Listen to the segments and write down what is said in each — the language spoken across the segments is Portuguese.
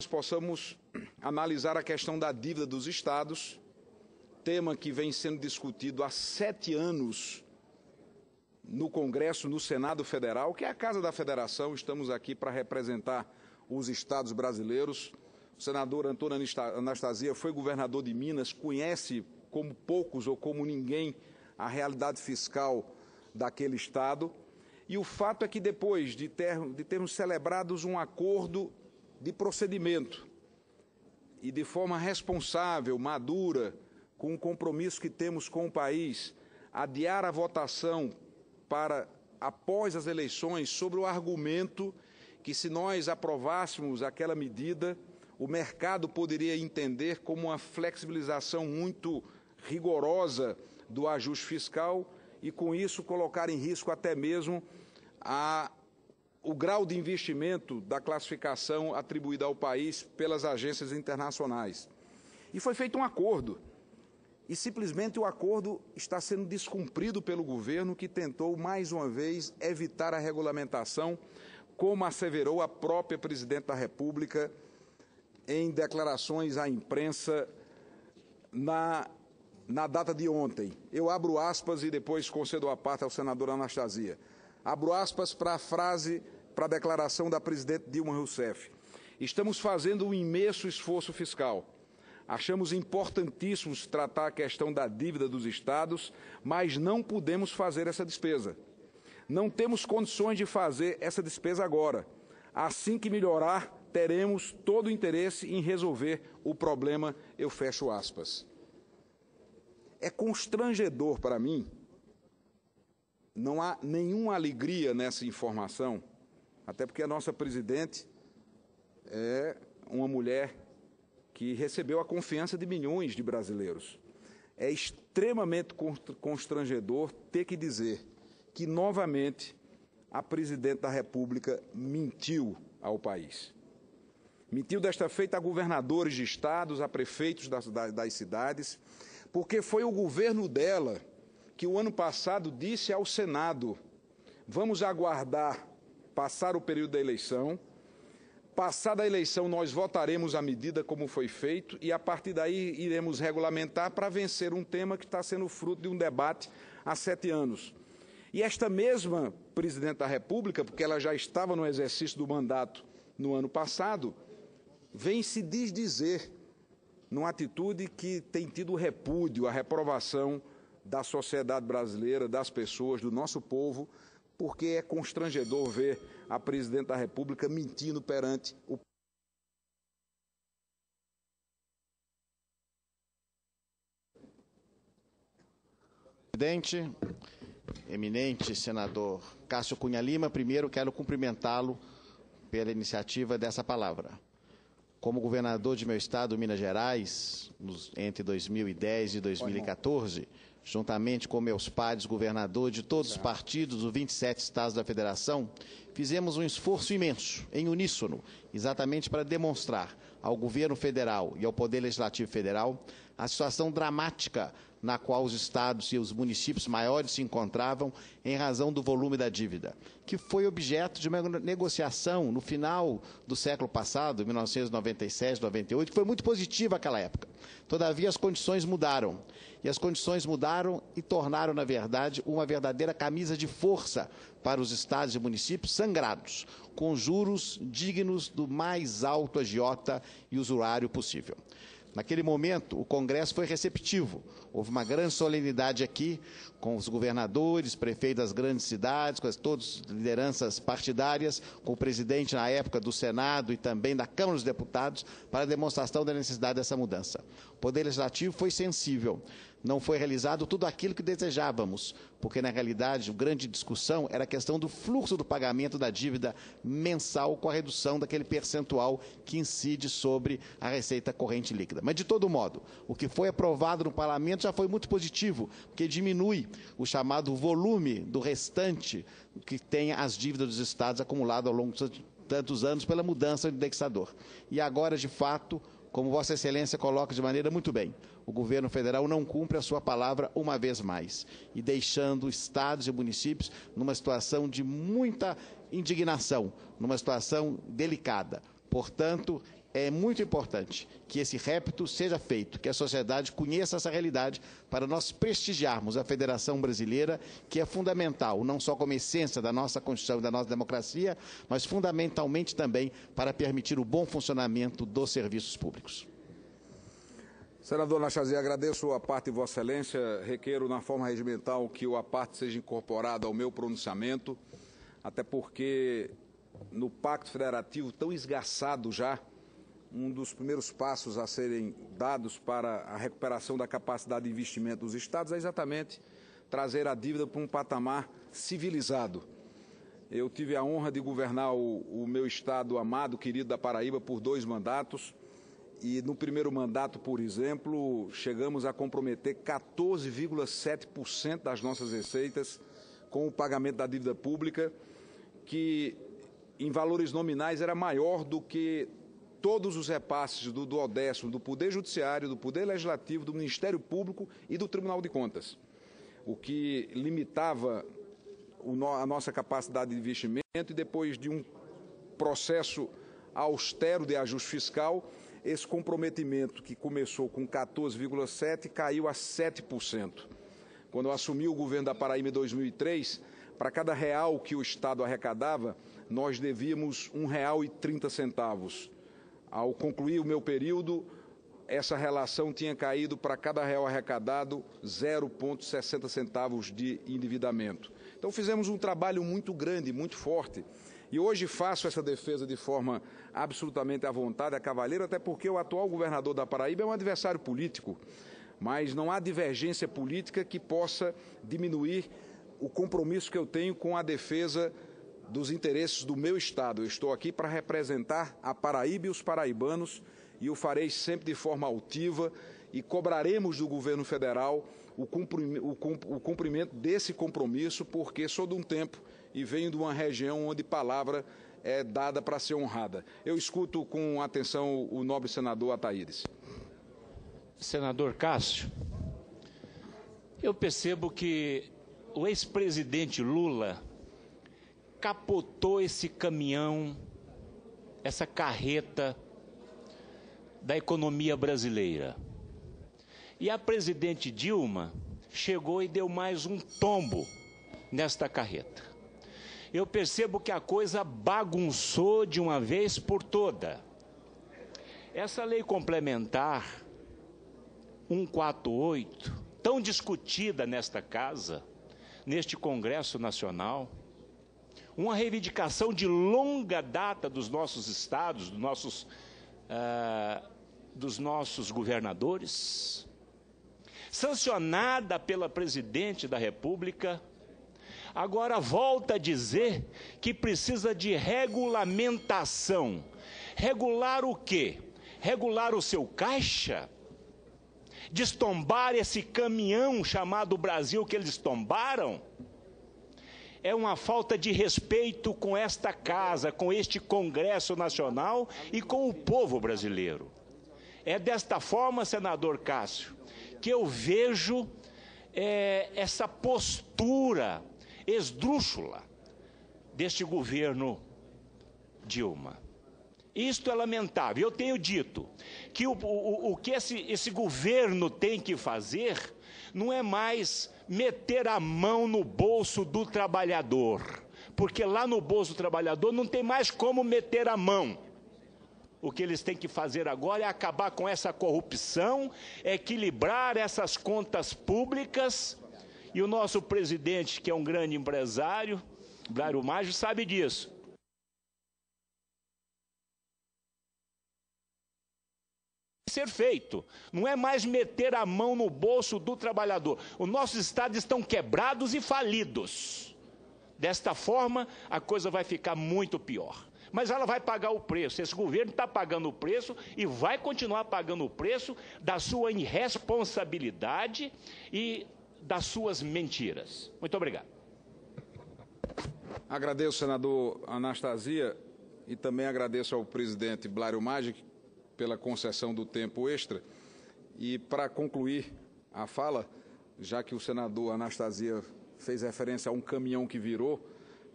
possamos analisar a questão da dívida dos estados, tema que vem sendo discutido há 7 anos no Congresso, no Senado Federal, que é a Casa da Federação. Estamos aqui para representar os estados brasileiros. O senador Antônio Anastasia foi governador de Minas, conhece como poucos ou como ninguém a realidade fiscal daquele estado. E o fato é que depois de termos celebrados um acordo de procedimento e de forma responsável, madura, com o compromisso que temos com o país, adiar a votação para após as eleições sobre o argumento que, se nós aprovássemos aquela medida, o mercado poderia entender como uma flexibilização muito rigorosa do ajuste fiscal e, com isso, colocar em risco até mesmo o grau de investimento da classificação atribuída ao país pelas agências internacionais. E foi feito um acordo. E simplesmente o acordo está sendo descumprido pelo governo, que tentou, mais uma vez, evitar a regulamentação, como asseverou a própria presidente da República em declarações à imprensa na data de ontem. Eu abro aspas e depois concedo a parte ao senador Anastasia. Abro aspas para a frase, para a declaração da presidente Dilma Rousseff. Estamos fazendo um imenso esforço fiscal. Achamos importantíssimo tratar a questão da dívida dos estados, mas não podemos fazer essa despesa. Não temos condições de fazer essa despesa agora. Assim que melhorar, teremos todo o interesse em resolver o problema, eu fecho aspas. É constrangedor para mim, não há nenhuma alegria nessa informação, até porque a nossa presidente é uma mulher que recebeu a confiança de milhões de brasileiros. É extremamente constrangedor ter que dizer que, novamente, a presidente da República mentiu ao país. Mentiu desta feita a governadores de estados, a prefeitos das cidades, porque foi o governo dela que o ano passado disse ao Senado: vamos aguardar passar o período da eleição, passada a eleição nós votaremos a medida como foi feito e a partir daí iremos regulamentar para vencer um tema que está sendo fruto de um debate há 7 anos. E esta mesma presidente da República, porque ela já estava no exercício do mandato no ano passado, vem se desdizer numa atitude que tem tido repúdio, a reprovação da sociedade brasileira, das pessoas, do nosso povo, porque é constrangedor ver a presidente da República mentindo perante o presidente, eminente senador Cássio Cunha Lima. Primeiro quero cumprimentá-lo pela iniciativa dessa palavra. Como governador de meu estado, Minas Gerais, entre 2010 e 2014, juntamente com meus pares governadores de todos os partidos dos 27 estados da federação, fizemos um esforço imenso, em uníssono, exatamente para demonstrar ao governo federal e ao Poder Legislativo Federal a situação dramática na qual os estados e os municípios maiores se encontravam em razão do volume da dívida, que foi objeto de uma negociação no final do século passado, 1997, 98, que foi muito positiva naquela época. Todavia, as condições mudaram. E as condições mudaram e tornaram, na verdade, uma verdadeira camisa de força para os estados e municípios sangrados, com juros dignos do mais alto agiota e usurário possível. Naquele momento, o Congresso foi receptivo. Houve uma grande solenidade aqui, com os governadores, prefeitos das grandes cidades, com todas as lideranças partidárias, com o presidente, na época, do Senado e também da Câmara dos Deputados, para a demonstração da necessidade dessa mudança. O Poder Legislativo foi sensível. Não foi realizado tudo aquilo que desejávamos, porque, na realidade, a grande discussão era a questão do fluxo do pagamento da dívida mensal com a redução daquele percentual que incide sobre a receita corrente líquida. Mas, de todo modo, o que foi aprovado no Parlamento já foi muito positivo, porque diminui o chamado volume do restante que tem as dívidas dos estados acumuladas ao longo de tantos anos pela mudança do indexador. E agora, de fato, como Vossa Excelência coloca de maneira muito bem, o governo federal não cumpre a sua palavra uma vez mais, e deixando estados e municípios numa situação de muita indignação, numa situação delicada. Portanto, é muito importante que esse repto seja feito, que a sociedade conheça essa realidade para nós prestigiarmos a Federação Brasileira, que é fundamental, não só como essência da nossa Constituição e da nossa democracia, mas fundamentalmente também para permitir o bom funcionamento dos serviços públicos. Senador Anastasia, agradeço a parte de Vossa Excelência, requeiro na forma regimental que o aparte seja incorporado ao meu pronunciamento, até porque no Pacto Federativo, tão esgaçado já, um dos primeiros passos a serem dados para a recuperação da capacidade de investimento dos Estados é exatamente trazer a dívida para um patamar civilizado. Eu tive a honra de governar o meu Estado amado, querido da Paraíba, por 2 mandatos, e no primeiro mandato, por exemplo, chegamos a comprometer 14,7% das nossas receitas com o pagamento da dívida pública, que em valores nominais era maior do que todos os repasses do duodécimo, do Poder Judiciário, do Poder Legislativo, do Ministério Público e do Tribunal de Contas, o que limitava a nossa capacidade de investimento e depois de um processo austero de ajuste fiscal, esse comprometimento que começou com 14,7% caiu a 7%. Quando eu assumi o governo da Paraíba em 2003, para cada real que o Estado arrecadava, nós devíamos R$ 1,30. Ao concluir o meu período, essa relação tinha caído para cada real arrecadado 0,60 centavos de endividamento. Então fizemos um trabalho muito grande, muito forte. E hoje faço essa defesa de forma absolutamente à vontade, a cavaleiro, até porque o atual governador da Paraíba é um adversário político, mas não há divergência política que possa diminuir o compromisso que eu tenho com a defesa dos interesses do meu Estado. Eu estou aqui para representar a Paraíba e os paraibanos e o farei sempre de forma altiva e cobraremos do governo federal o cumprimento desse compromisso, porque sou de um tempo e venho de uma região onde palavra é dada para ser honrada. Eu escuto com atenção o nobre senador Ataídes. Senador Cássio, eu percebo que o ex-presidente Lula capotou esse caminhão, essa carreta da economia brasileira. E a presidente Dilma chegou e deu mais um tombo nesta carreta. Eu percebo que a coisa bagunçou de uma vez por toda. Essa lei complementar 148, tão discutida nesta casa, neste Congresso Nacional, uma reivindicação de longa data dos nossos estados, dos nossos governadores, sancionada pela presidente da República, agora volta a dizer que precisa de regulamentação. Regular o quê? Regular o seu caixa? Destombar esse caminhão chamado Brasil que eles tombaram? É uma falta de respeito com esta casa, com este Congresso Nacional e com o povo brasileiro. É desta forma, senador Cássio, que eu vejo essa postura esdrúxula deste governo Dilma. Isto é lamentável. Eu tenho dito que o que esse governo tem que fazer não é mais meter a mão no bolso do trabalhador, porque lá no bolso do trabalhador não tem mais como meter a mão. O que eles têm que fazer agora é acabar com essa corrupção, equilibrar essas contas públicas, e o nosso presidente, que é um grande empresário, Blário Maggi, sabe disso. Ser feito, não é mais meter a mão no bolso do trabalhador. Os nossos estados estão quebrados e falidos. Desta forma, a coisa vai ficar muito pior. Mas ela vai pagar o preço. Esse governo está pagando o preço e vai continuar pagando o preço da sua irresponsabilidade e das suas mentiras. Muito obrigado. Agradeço, senador Anastasia, e também agradeço ao presidente Blário Maggi pela concessão do tempo extra. E para concluir a fala, já que o senador Anastasia fez referência a um caminhão que virou,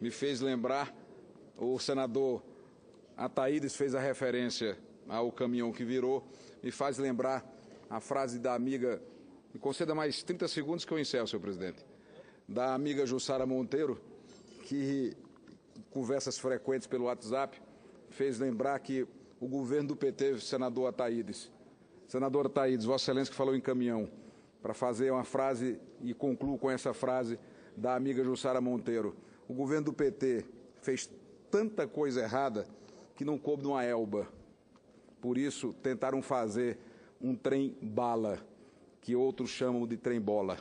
me fez lembrar, o senador Ataídes fez a referência ao caminhão que virou, me faz lembrar a frase da amiga, me conceda mais 30 segundos que eu encerro, senhor presidente, da amiga Jussara Monteiro, que, em conversas frequentes pelo WhatsApp, fez lembrar que o governo do PT, senador Ataídes, Vossa Excelência que falou em caminhão, para fazer uma frase, e concluo com essa frase da amiga Jussara Monteiro, o governo do PT fez tanta coisa errada que não coube numa elba. Por isso, tentaram fazer um trem-bala, que outros chamam de trem-bola.